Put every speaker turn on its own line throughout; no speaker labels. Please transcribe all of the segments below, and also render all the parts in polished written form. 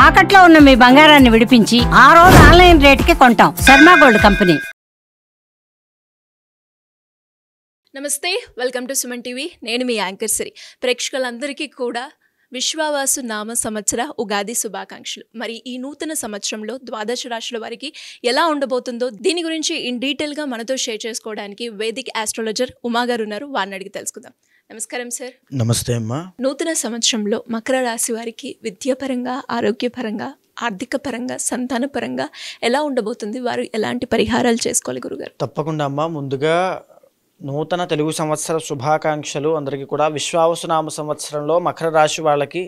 తాకట్లో ఉన్న మీ బంగారాన్ని విడిపించి ఆ రోజు ఆన్లైన్ రేటుకి కొంటాం. Sharma gold company.
నమస్తే, వెల్కమ్ టు సుమన్ టీవీ. నేను మీ యాంకర్ సిరి. ప్రేక్షకులందరికీ కూడా విశ్వావసు నామ సంవత్సర ఉగాది శుభాకాంక్షలు. మరి ఈ నూతన సంవత్సరంలో ద్వాదశ రాశుల వారికి ఎలా ఉండబోతుందో దీని గురించి ఇన్ డీటెయిల్గా మనతో షేర్ చేసుకోవడానికి వేదిక్ ఆస్ట్రాలజర్ ఉమా గారు ఉన్నారు. వారిని అడిగి తెలుసుకుందాం. నమస్కారం సార్.
నమస్తే అమ్మా.
నూతన సంవత్సరంలో మకర రాశి వారికి విద్యాపరంగా, ఆరోగ్యపరంగా, ఆర్థిక పరంగా, సంతాన పరంగా ఎలా ఉండబోతుంది? వారు ఎలాంటి పరిహారాలు చేసుకోవాలి గురుగారు?
తప్పకుండా అమ్మా. ముందుగా నూతన తెలుగు సంవత్సర శుభాకాంక్షలు అందరికీ కూడా. విశ్వావసునామ సంవత్సరంలో మకర రాశి వాళ్ళకి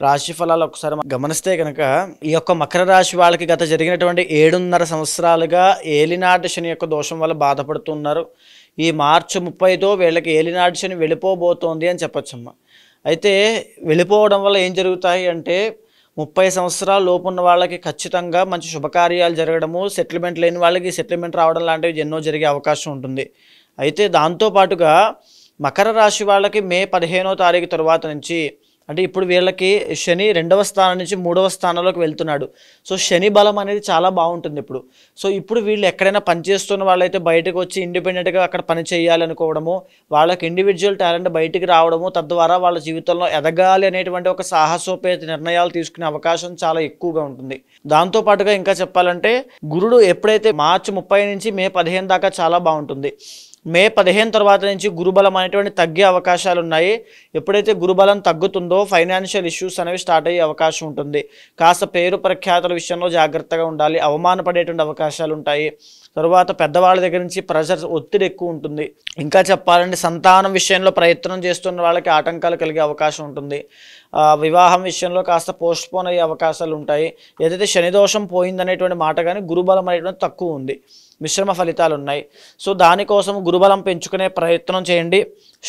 రాశి ఫలాలు ఒకసారి గమనిస్తే కనుక ఈ యొక్క మకర రాశి వాళ్ళకి గత జరిగినటువంటి 7.5 సంవత్సరాలుగా ఏలినాటి శని యొక్క దోషం వల్ల బాధపడుతున్నారు. ఈ మార్చి 30తో వీళ్ళకి ఏలినాటి శని వెళ్ళిపోబోతోంది అని చెప్పొచ్చమ్మా. అయితే వెళ్ళిపోవడం వల్ల ఏం జరుగుతాయి అంటే 30 సంవత్సరాల లోపు ఉన్న వాళ్ళకి ఖచ్చితంగా మంచి శుభకార్యాలు జరగడము, సెటిల్మెంట్ లేని వాళ్ళకి సెటిల్మెంట్ రావడం లాంటివి ఎన్నో జరిగే అవకాశం ఉంటుంది. అయితే దాంతోపాటుగా మకర రాశి వాళ్ళకి మే 15వ తారీఖు తర్వాత నుంచి, అంటే ఇప్పుడు వీళ్ళకి శని 2వ స్థానం నుంచి 3వ స్థానంలోకి వెళ్తున్నాడు. సో శని బలం అనేది చాలా బాగుంటుంది ఇప్పుడు. సో ఇప్పుడు వీళ్ళు ఎక్కడైనా పనిచేస్తున్న వాళ్ళైతే బయటకు వచ్చి ఇండిపెండెంట్గా అక్కడ పని చేయాలనుకోవడము, వాళ్ళకి ఇండివిజువల్ టాలెంట్ బయటికి రావడము, తద్వారా వాళ్ళ జీవితంలో ఎదగాలి అనేటువంటి ఒక సాహసోపేత నిర్ణయాలు తీసుకునే అవకాశం చాలా ఎక్కువగా ఉంటుంది. దాంతోపాటుగా ఇంకా చెప్పాలంటే గురుడు ఎప్పుడైతే మార్చి 30 నుంచి మే 15 దాకా చాలా బాగుంటుంది. మే 15 తర్వాత నుంచి గురుబలం అనేటువంటి తగ్గే అవకాశాలు ఉన్నాయి. ఎప్పుడైతే గురుబలం తగ్గుతుందో ఫైనాన్షియల్ ఇష్యూస్ అనేవి స్టార్ట్ అయ్యే అవకాశం ఉంటుంది. కాస్త పేరు ప్రఖ్యాతుల విషయంలో జాగ్రత్తగా ఉండాలి. అవమానపడేటువంటి అవకాశాలు ఉంటాయి. తరువాత పెద్దవాళ్ళ దగ్గర నుంచి ప్రెషర్, ఒత్తిడి ఎక్కువ ఉంటుంది. ఇంకా చెప్పాలంటే సంతానం విషయంలో ప్రయత్నం చేస్తున్న వాళ్ళకి ఆటంకాలు కలిగే అవకాశం ఉంటుంది. వివాహం విషయంలో కాస్త పోస్ట్పోన్ అయ్యే అవకాశాలు ఉంటాయి. ఏదైతే శనిదోషం పోయిందనేటువంటి మాట కానీ గురుబలం అనేటువంటి తక్కువ ఉంది. మిశ్రమ ఫలితాలు ఉన్నాయి. సో దానికోసం గురుబలం పెంచుకునే ప్రయత్నం చేయండి.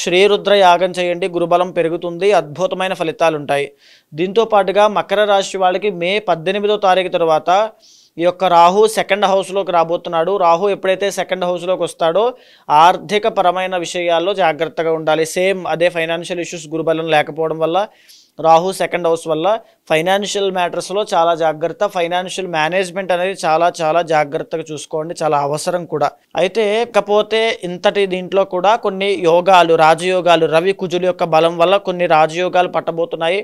శ్రీరుద్ర యాగం చేయండి, గురుబలం పెరుగుతుంది, అద్భుతమైన ఫలితాలు ఉంటాయి. దీంతో పాటుగా మకర రాశి వాళ్ళకి మే 18వ తారీఖు తర్వాత ఈ యొక్క రాహు 2nd హౌస్లోకి రాబోతున్నాడు. రాహు ఎప్పుడైతే 2nd హౌస్లోకి వస్తాడో ఆర్థిక పరమైన విషయాల్లో జాగ్రత్తగా ఉండాలి. సేమ్ అదే ఫైనాన్షియల్ ఇష్యూస్ గురుబలం లేకపోవడం వల్ల, రాహు 2nd హౌస్ వల్ల ఫైనాన్షియల్ మ్యాటర్స్లో చాలా జాగ్రత్త. ఫైనాన్షియల్ మేనేజ్మెంట్ అనేది చాలా చాలా జాగ్రత్తగా చూసుకోండి, చాలా అవసరం కూడా. అయితే ఇకపోతే ఇంతటి దీంట్లో కూడా కొన్ని యోగాలు, రాజయోగాలు, రవి కుజుల యొక్క బలం వల్ల కొన్ని రాజయోగాలు పట్టబోతున్నాయి.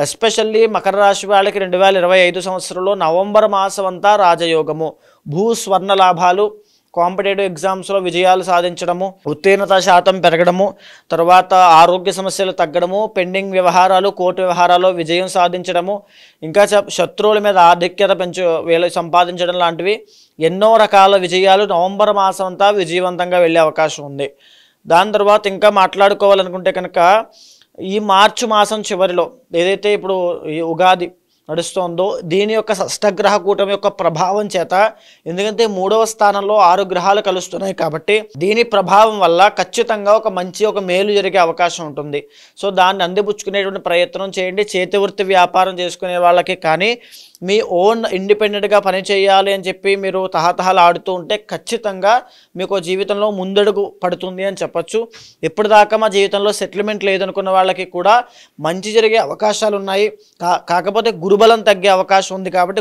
ఎస్పెషల్లీ మకర రాశి వాళ్ళకి 2025 సంవత్సరంలో నవంబర్ మాసం అంతా రాజయోగము, భూస్వర్ణ లాభాలు, కాంపిటేటివ్ ఎగ్జామ్స్లో విజయాలు సాధించడము, ఉత్తీర్ణత శాతం పెరగడము, తర్వాత ఆరోగ్య సమస్యలు తగ్గడము, పెండింగ్ వ్యవహారాలు, కోర్టు వ్యవహారాల్లో విజయం సాధించడము, ఇంకా శత్రువుల మీద ఆధిక్యత వీళ్ళు సంపాదించడం లాంటివి ఎన్నో రకాల విజయాలు నవంబర్ మాసం అంతా విజయవంతంగా వెళ్ళే అవకాశం ఉంది. దాని తర్వాత ఇంకా మాట్లాడుకోవాలనుకుంటే కనుక ఈ మార్చి మాసం చివరిలో ఏదైతే ఇప్పుడు ఈ ఉగాది నడుస్తోందో దీని యొక్క షష్టగ్రహ కూటమి యొక్క ప్రభావం చేత, ఎందుకంటే 3వ స్థానంలో 6 గ్రహాలు కలుస్తున్నాయి కాబట్టి దీని ప్రభావం వల్ల ఖచ్చితంగా ఒక మేలు జరిగే అవకాశం ఉంటుంది. సో దాన్ని అందిపుచ్చుకునేటువంటి ప్రయత్నం చేయండి. చేతి వృత్తి వ్యాపారం చేసుకునే వాళ్ళకి కానీ, మీ ఓన్ ఇండిపెండెంట్గా పని చేయాలి అని చెప్పి మీరు తహతహలు ఆడుతూ ఉంటే ఖచ్చితంగా మీకు జీవితంలో ముందడుగు పడుతుంది అని చెప్పచ్చు. ఇప్పటిదాకా మా జీవితంలో సెటిల్మెంట్ లేదనుకున్న వాళ్ళకి కూడా మంచి జరిగే అవకాశాలు ఉన్నాయి. కాకపోతే గురుబలం తగ్గే అవకాశం ఉంది కాబట్టి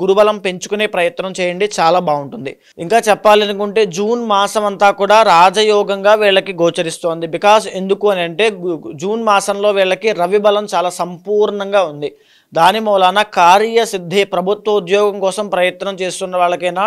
గురుబలం పెంచుకునే ప్రయత్నం చేయండి, చాలా బాగుంటుంది. ఇంకా చెప్పాలనుకుంటే జూన్ మాసం అంతా కూడా రాజయోగంగా వీళ్ళకి గోచరిస్తోంది. బికాస్ ఎందుకు అని అంటే జూన్ మాసంలో వీళ్ళకి రవి బలం చాలా సంపూర్ణంగా ఉంది. దాని మూలాన కార్యసిద్ధి, ప్రభుత్వ ఉద్యోగం కోసం ప్రయత్నం చేస్తున్న వాళ్ళకైనా,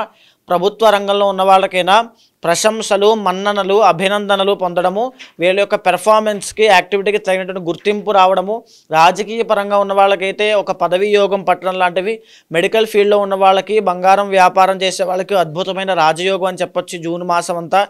ప్రభుత్వ రంగంలో ఉన్న వాళ్ళకైనా ప్రశంసలు, మన్ననలు, అభినందనలు పొందడము, వీళ్ళ యొక్క పెర్ఫార్మెన్స్కి, యాక్టివిటీకి తగినటువంటి గుర్తింపు రావడము, రాజకీయ పరంగా ఉన్న వాళ్ళకైతే ఒక పదవీ యోగం పట్టడం లాంటివి, మెడికల్ ఫీల్డ్లో ఉన్న వాళ్ళకి, బంగారం వ్యాపారం చేసే వాళ్ళకి అద్భుతమైన రాజయోగం అని చెప్పొచ్చు జూన్ మాసం అంతా.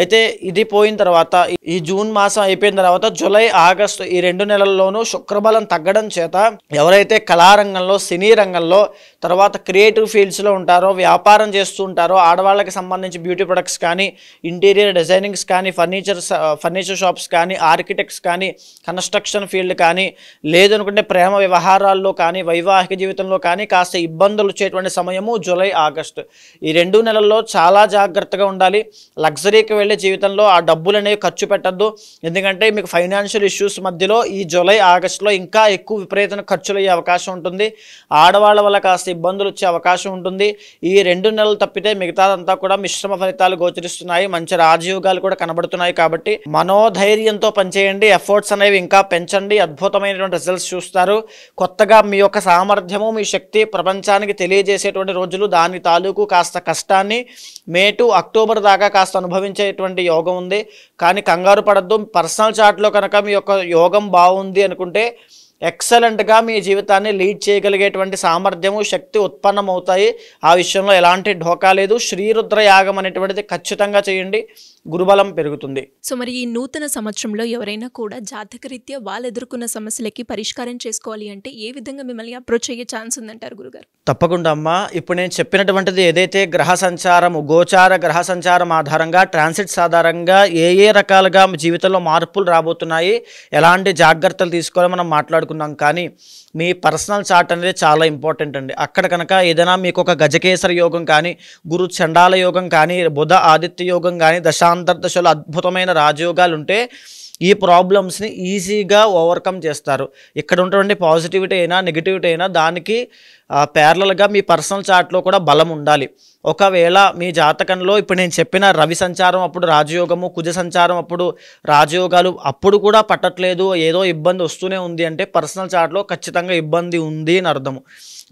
అయితే ఇది పోయిన తర్వాత, ఈ జూన్ మాసం అయిపోయిన తర్వాత జూలై, ఆగస్టు ఈ 2 నెలల్లోనూ శుక్రబలం తగ్గడం చేత ఎవరైతే కళారంగంలో, సినీ రంగంలో, తర్వాత క్రియేటివ్ ఫీల్డ్స్లో ఉంటారో, వ్యాపారం చేస్తూ ఉంటారో, ఆడవాళ్ళకి సంబంధించి బ్యూటీ ప్రొడక్ట్స్ కానీ, ఇంటీరియర్ డిజైనింగ్స్ కానీ, ఫర్నిచర్ షాప్స్ కానీ, ఆర్కిటెక్ట్స్ కానీ, కన్స్ట్రక్షన్ ఫీల్డ్ కానీ, లేదనుకుంటే ప్రేమ వ్యవహారాల్లో కానీ, వైవాహిక జీవితంలో కానీ కాస్త ఇబ్బందులు వచ్చేటువంటి సమయము జూలై, ఆగస్టు ఈ 2 నెలల్లో చాలా జాగ్రత్తగా ఉండాలి. లగ్జరీకి వెళ్ళే జీవితంలో ఆ డబ్బులు అనేవి ఖర్చు పెట్టద్దు. ఎందుకంటే మీకు ఫైనాన్షియల్ ఇష్యూస్ మధ్యలో ఈ జూలై ఆగస్టులో ఇంకా ఎక్కువ విపరీతమైన ఖర్చులు అయ్యే అవకాశం ఉంటుంది. ఆడవాళ్ళ వల్ల కాస్త ఇబ్బందులు వచ్చే అవకాశం ఉంటుంది. ఈ 2 నెలలు తప్పితే మిగతాదంతా కూడా మిశ్రమ ఫలితాలు గోచరిస్తున్నాయి. మంచి రాజయోగాలు కూడా కనబడుతున్నాయి. కాబట్టి మనోధైర్యంతో పనిచేయండి. ఎఫర్ట్స్ అనేవి ఇంకా పెంచండి. అద్భుతమైనటువంటి రిజల్ట్స్ చూస్తారు. కొత్తగా మీ యొక్క సామర్థ్యము మీ శక్తి ప్రపంచానికి తెలియజేసేటువంటి రోజులు. దాని తాలూకు కాస్త కష్టాన్ని మే టు అక్టోబర్ దాకా కాస్త అనుభవించేటువంటి యోగం ఉంది. కానీ కంగారు పడద్దు. పర్సనల్ చార్ట్లో కనుక మీ యొక్క యోగం బాగుంది అనుకుంటే ఎక్సలెంట్గా మీ జీవితాన్ని లీడ్ చేయగలిగేటువంటి సామర్థ్యము శక్తి ఉత్పన్నమవుతాయి. ఆ విషయంలో ఎలాంటి ఢోకా లేదు. శ్రీరుద్ర యాగం అనేటువంటిది ఖచ్చితంగా చేయండి. గురుబలం పెరుగుతుంది.
సో మరి ఈ నూతన సంవత్సరంలో ఎవరైనా కూడా జాతకరీత్యా వాళ్ళు ఎదుర్కొన్న సమస్యలకి పరిష్కారం చేసుకోవాలి అంటే ఏ విధంగా మిమ్మల్ని అప్రోచ్ అయ్యే ఛాన్స్ ఉందంటారు గురుగారు?
తప్పకుండా అమ్మా. ఇప్పుడు నేను చెప్పినటువంటిది ఏదైతే గ్రహ సంచారము, గోచార గ్రహ సంచారం ఆధారంగా, ట్రాన్సిట్స్ ఆధారంగా ఏ రకాలుగా జీవితంలో మార్పులు రాబోతున్నాయి, ఎలాంటి జాగ్రత్తలు తీసుకోవాలో మనం మాట్లాడుకున్నాం. కానీ మీ పర్సనల్ చార్ట్ అనేది చాలా ఇంపార్టెంట్ అండి. అక్కడ కనుక ఏదైనా మీకు ఒక గజకేసర యోగం కానీ, గురు చండాల యోగం కానీ, బుధ ఆదిత్య యోగం కానీ, దశాంతర్దశలో అద్భుతమైన రాజయోగాలు ఉంటే ఈ ప్రాబ్లమ్స్ని ఈజీగా ఓవర్కమ్ చేస్తారు. ఇక్కడ ఉన్నటువంటి పాజిటివిటీ అయినా నెగిటివిటీ అయినా దానికి ప్యారలల్గా మీ పర్సనల్ చార్ట్లో కూడా బలం ఉండాలి. ఒకవేళ మీ జాతకంలో ఇప్పుడు నేను చెప్పిన రవి సంచారం అప్పుడు రాజయోగము, కుజ సంచారం అప్పుడు రాజయోగాలు అప్పుడు కూడా పట్టట్లేదు, ఏదో ఇబ్బంది వస్తూనే ఉంది అంటే పర్సనల్ చార్ట్లో ఖచ్చితంగా ఇబ్బంది ఉంది అని అర్థము.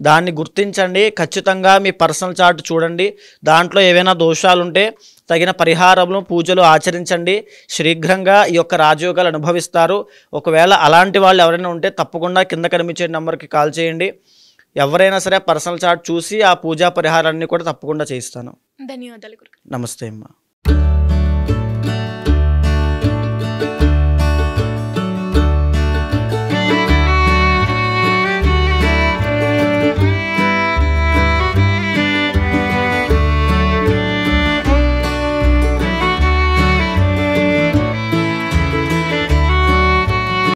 దాన్ని గుర్తించండి. ఖచ్చితంగా మీ పర్సనల్ చార్ట్ చూడండి. దాంట్లో ఏవైనా దోషాలుంటే తగిన పరిహారములు, పూజలు ఆచరించండి. శీఘ్రంగా ఈ యొక్క రాజయోగాలు అనుభవిస్తారు. ఒకవేళ అలాంటి వాళ్ళు ఎవరైనా ఉంటే తప్పకుండా కింద కనిపించే నెంబర్కి కాల్ చేయండి. ఎవరైనా సరే పర్సనల్ చార్ట్ చూసి ఆ పూజా పరిహారాన్ని కూడా తప్పకుండా చేయిస్తాను.
ధన్యవాదాలు గురుగారు.
నమస్తే అమ్మా.